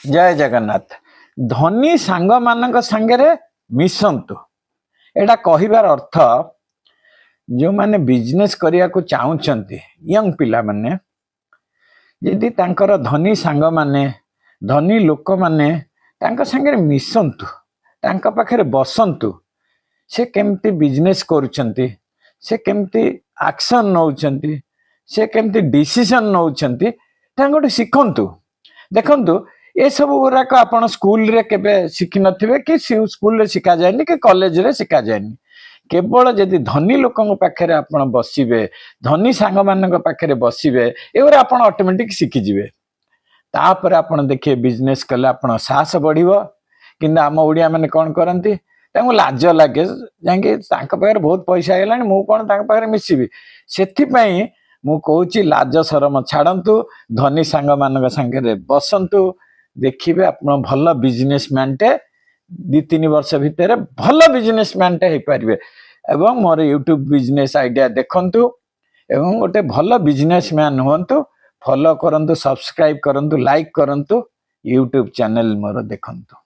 जय जगन्नाथ। धनी सांग मान सांगे मिशंतु एटा कहबार अर्थ जो माने बिजनेस करने को चाहते यंग पिला माने यदि तांकर धनी सांग माने धनी लोक माने तांका सांगे मिशंतु तांका पाखरे बसंतु से केमती बिजनेस करुचंती से केमती एक्शन नौचंती से केमती डिसीजन नौचंती तांको शिखंतु देखंतु ये सब गुराक आपण स्कूल रे केबे शिखि नथिबे कि स्कूल रे शिखा जायनि कि कॉलेज रे शिखा जायनि केवल जदि धनी लोकन पाखरे आपण बसिबे धनी सांग मानन पाखरे बसिबे एवरे आपण ऑटोमेटिक शिखि जिवे तापर आपण देखिए बिजनेस कले आपण साहस बढ़िबो किंतु आम ओडिया माने कोन करंती तांको लाज लागे जांगे तांका पाखरे बहुत पैसा हेलानी मु कोन तांका पाखरे मिसिबी सेथि पई मु कहूची लाज शरम छाड़ंतु धनी सांग मानन संगे बसंतु देखिए आप भल बिजनेसमैन टे 2-3 वर्ष भितर भल बिजनेसमैन टे पारे एवं मोर यूट्यूब बिजनेस आइडिया देखंतु एवं गोटे भल बिजनेसमैन हुंतु फॉलो करंतु सब्सक्राइब करंतु लाइक करंतु यूट्यूब चैनल मोर देखंतु।